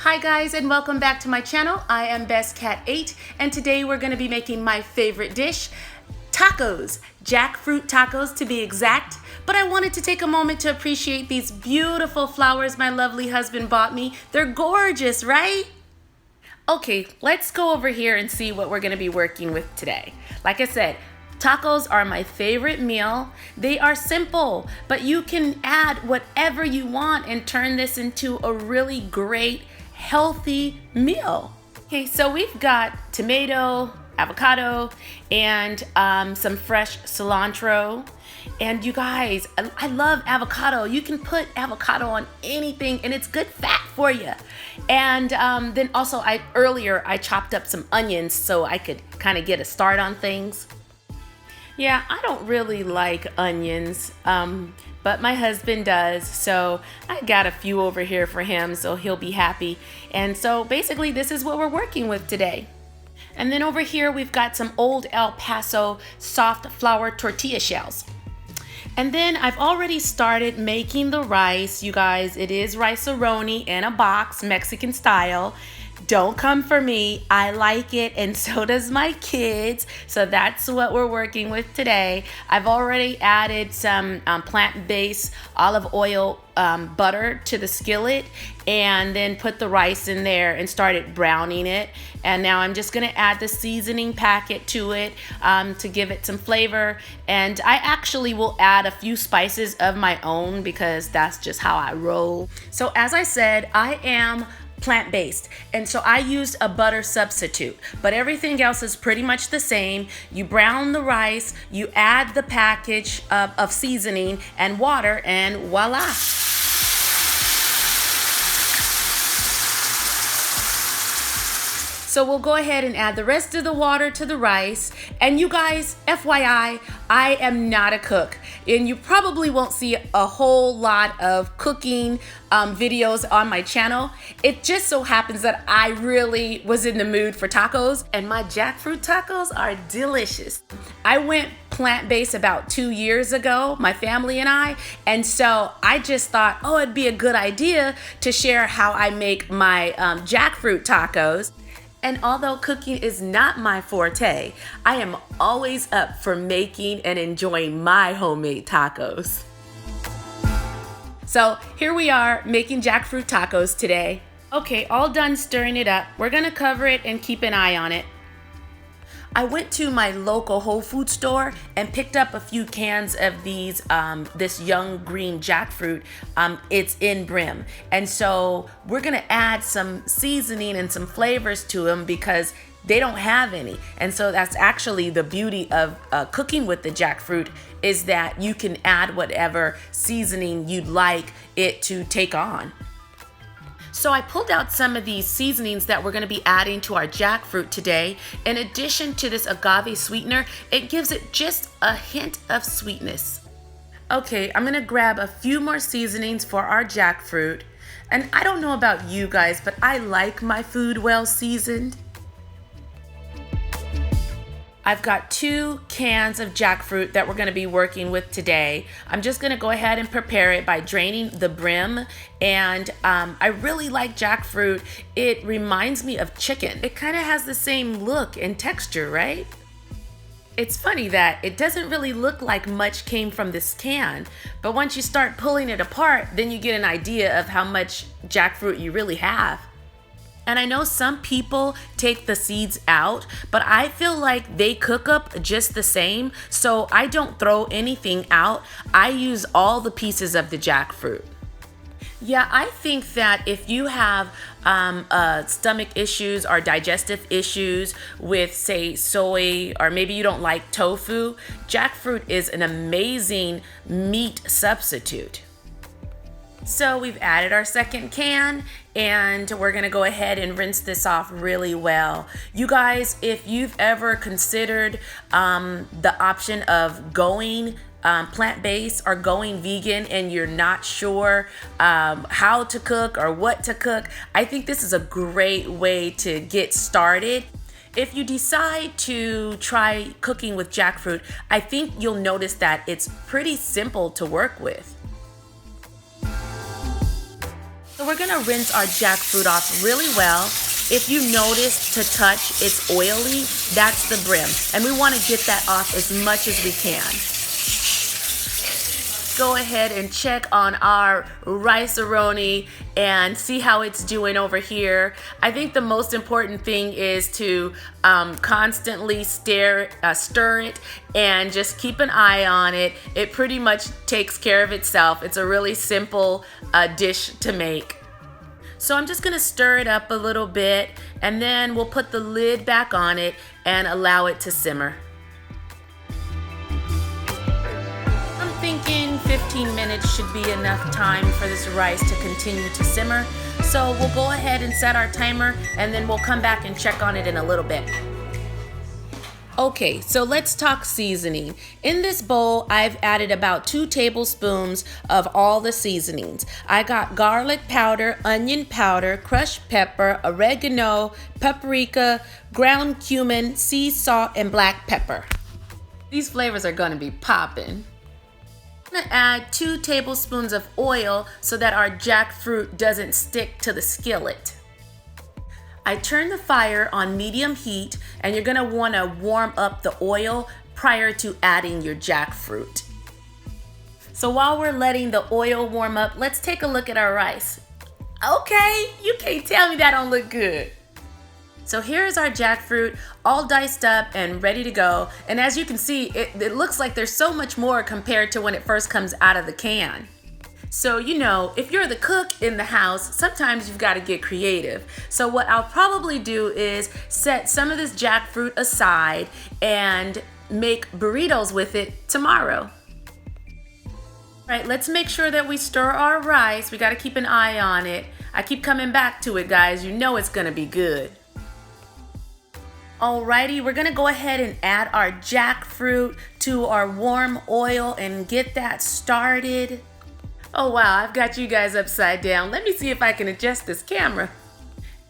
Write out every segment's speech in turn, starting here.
Hi guys, and welcome back to my channel. I am BestCat8, and today we're going to be making my favorite dish, tacos. Jackfruit tacos to be exact. But I wanted to take a moment to appreciate these beautiful flowers my lovely husband bought me. They're gorgeous, right? Okay, let's go over here and see what we're going to be working with today. Like I said, tacos are my favorite meal. They are simple, but you can add whatever you want and turn this into a really great, healthy meal. Okay, so we've got tomato, avocado, and some fresh cilantro. And you guys, I love avocado. You can put avocado on anything and it's good fat for you. And then also earlier I chopped up some onions so I could kind of get a start on things. Yeah, I don't really like onions, but my husband does, so I got a few over here for him, so he'll be happy. And so basically this is what we're working with today. And then over here we've got some old El Paso soft flour tortilla shells. And then I've already started making the rice. You guys, it is rice-a-roni in a box, Mexican style. Don't come for me. I like it, and so does my kids. So that's what we're working with today. I've already added some plant-based olive oil butter to the skillet, and then put the rice in there and started browning it. And now I'm just gonna add the seasoning packet to it to give it some flavor. And I actually will add a few spices of my own because that's just how I roll. So as I said, I am plant-based, and so I used a butter substitute, but everything else is pretty much the same. You brown the rice, you add the package of seasoning and water, and voila. So we'll go ahead and add the rest of the water to the rice. And you guys, FYI, I am not a cook. And you probably won't see a whole lot of cooking videos on my channel. It just so happens that I really was in the mood for tacos, and my jackfruit tacos are delicious. I went plant-based about 2 years ago, my family and I, and so I just thought, oh, it'd be a good idea to share how I make my jackfruit tacos. And although cooking is not my forte, I am always up for making and enjoying my homemade tacos. So here we are making jackfruit tacos today. Okay, all done stirring it up. We're gonna cover it and keep an eye on it. I went to my local Whole Foods store and picked up a few cans of these, this young green jackfruit. It's in brim. And so we're gonna add some seasoning and some flavors to them because they don't have any. And so that's actually the beauty of cooking with the jackfruit, is that you can add whatever seasoning you'd like it to take on. So I pulled out some of these seasonings that we're going to be adding to our jackfruit today. In addition to this agave sweetener, it gives it just a hint of sweetness. Okay, I'm going to grab a few more seasonings for our jackfruit. And I don't know about you guys, but I like my food well seasoned. I've got 2 cans of jackfruit that we're going to be working with today. I'm just going to go ahead and prepare it by draining the brim. And I really like jackfruit. It reminds me of chicken. It kind of has the same look and texture, right? It's funny that it doesn't really look like much came from this can, but once you start pulling it apart, then you get an idea of how much jackfruit you really have. And I know some people take the seeds out, but I feel like they cook up just the same, so I don't throw anything out. I use all the pieces of the jackfruit. Yeah, I think that if you have stomach issues or digestive issues with, say, soy, or maybe you don't like tofu, jackfruit is an amazing meat substitute. So we've added our second can, and we're gonna go ahead and rinse this off really well. You guys, if you've ever considered the option of going plant-based or going vegan and you're not sure how to cook or what to cook, I think this is a great way to get started. If you decide to try cooking with jackfruit, I think you'll notice that it's pretty simple to work with. So we're gonna rinse our jackfruit off really well. If you notice to touch, it's oily, that's the brim. And we wanna get that off as much as we can. Go ahead and check on our rice-a-roni and see how it's doing over here. I think the most important thing is to constantly stir it and just keep an eye on it. It pretty much takes care of itself. It's a really simple dish to make. So I'm just gonna stir it up a little bit and then we'll put the lid back on it and allow it to simmer. I'm thinking 15 minutes should be enough time for this rice to continue to simmer. So we'll go ahead and set our timer and then we'll come back and check on it in a little bit. Okay, so let's talk seasoning. In this bowl, I've added about 2 tablespoons of all the seasonings. I got garlic powder, onion powder, crushed pepper, oregano, paprika, ground cumin, sea salt, and black pepper. These flavors are gonna be popping. I'm gonna add 2 tablespoons of oil so that our jackfruit doesn't stick to the skillet. I turn the fire on medium heat and you're gonna wanna warm up the oil prior to adding your jackfruit. So while we're letting the oil warm up, let's take a look at our rice. Okay, you can't tell me that don't look good. So here's our jackfruit all diced up and ready to go. And as you can see, it looks like there's so much more compared to when it first comes out of the can. So, you know, if you're the cook in the house, sometimes you've got to get creative. So what I'll probably do is set some of this jackfruit aside and make burritos with it tomorrow. All right, let's make sure that we stir our rice. We got to keep an eye on it. I keep coming back to it, guys. You know it's going to be good. Alrighty, we're gonna go ahead and add our jackfruit to our warm oil and get that started. Oh wow, I've got you guys upside down. Let me see if I can adjust this camera.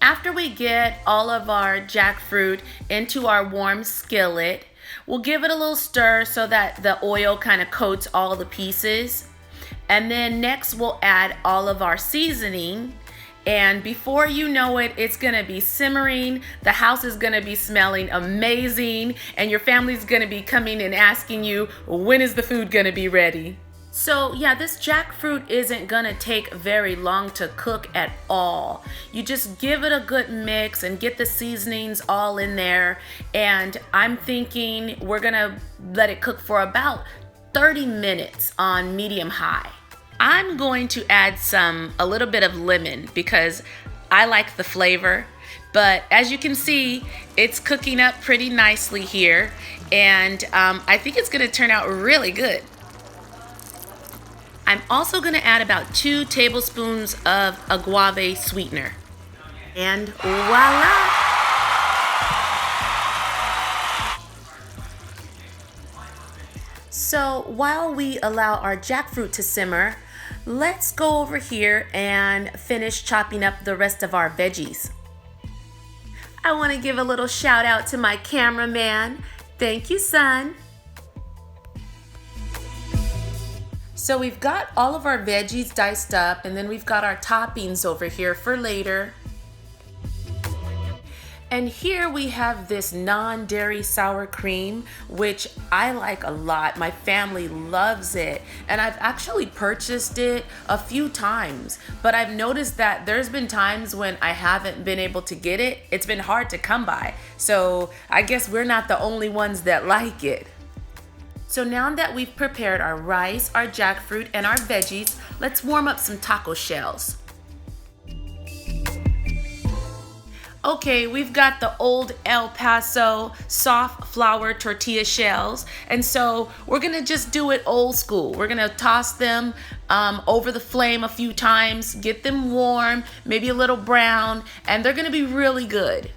After we get all of our jackfruit into our warm skillet, we'll give it a little stir so that the oil kind of coats all the pieces. And then next we'll add all of our seasoning. And before you know it, it's gonna be simmering, the house is gonna be smelling amazing, and your family's gonna be coming and asking you, when is the food gonna be ready? So yeah, this jackfruit isn't gonna take very long to cook at all. You just give it a good mix and get the seasonings all in there. And I'm thinking we're gonna let it cook for about 30 minutes on medium high. I'm going to add a little bit of lemon because I like the flavor, but as you can see, it's cooking up pretty nicely here, and I think it's gonna turn out really good. I'm also gonna add about 2 tablespoons of agave sweetener. And voila! So while we allow our jackfruit to simmer, let's go over here and finish chopping up the rest of our veggies. I want to give a little shout out to my cameraman. Thank you, son. So we've got all of our veggies diced up, and then we've got our toppings over here for later. And here we have this non-dairy sour cream, which I like a lot. My family loves it. And I've actually purchased it a few times, but I've noticed that there's been times when I haven't been able to get it. It's been hard to come by. So I guess we're not the only ones that like it. So now that we've prepared our rice, our jackfruit, and our veggies, let's warm up some taco shells. Okay, we've got the old El Paso soft flour tortilla shells, and so we're gonna just do it old school. We're gonna toss them over the flame a few times, get them warm, maybe a little brown, and they're gonna be really good.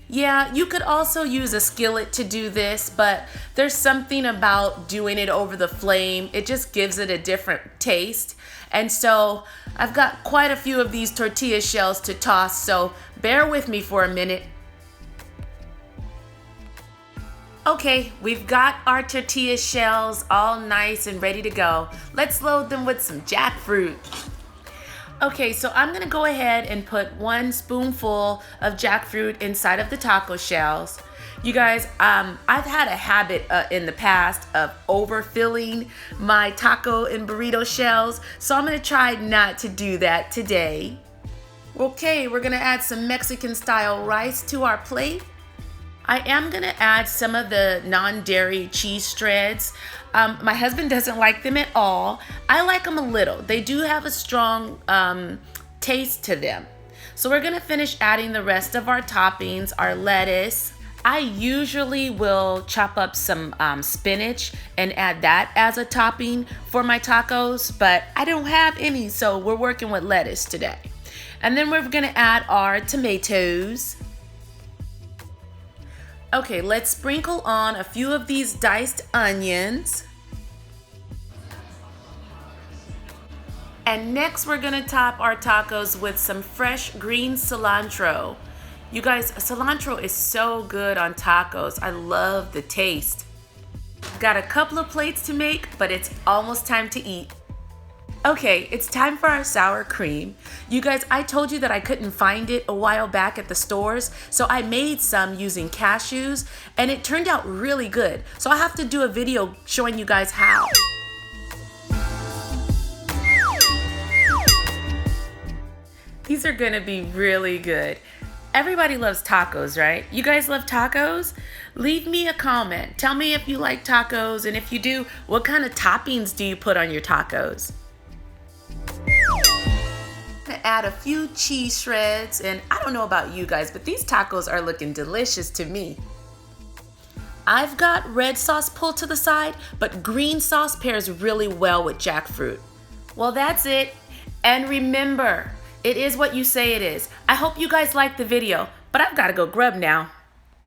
Yeah, you could also use a skillet to do this, but there's something about doing it over the flame. It just gives it a different taste. And so I've got quite a few of these tortilla shells to toss, so bear with me for a minute. Okay, we've got our tortilla shells all nice and ready to go. Let's load them with some jackfruit. Okay, so I'm gonna go ahead and put 1 spoonful of jackfruit inside of the taco shells. You guys, I've had a habit in the past of overfilling my taco and burrito shells, so I'm gonna try not to do that today. Okay, we're gonna add some Mexican style rice to our plate. I am gonna add some of the non-dairy cheese shreds. My husband doesn't like them at all. I like them a little. They do have a strong taste to them. So we're gonna finish adding the rest of our toppings, our lettuce. I usually will chop up some spinach and add that as a topping for my tacos, but I don't have any, so we're working with lettuce today. And then we're gonna add our tomatoes. Okay, let's sprinkle on a few of these diced onions. And next we're gonna top our tacos with some fresh green cilantro. You guys, cilantro is so good on tacos. I love the taste. Got a couple of plates to make, but it's almost time to eat. Okay, it's time for our sour cream. You guys, I told you that I couldn't find it a while back at the stores, so I made some using cashews, and it turned out really good. So I have to do a video showing you guys how. These are gonna be really good. Everybody loves tacos, right? You guys love tacos? Leave me a comment. Tell me if you like tacos, and if you do, what kind of toppings do you put on your tacos? Add a few cheese shreds, and I don't know about you guys, but these tacos are looking delicious to me. I've got red sauce pulled to the side, but green sauce pairs really well with jackfruit. Well, that's it. And remember, it is what you say it is. I hope you guys liked the video, but I've got to go grub now.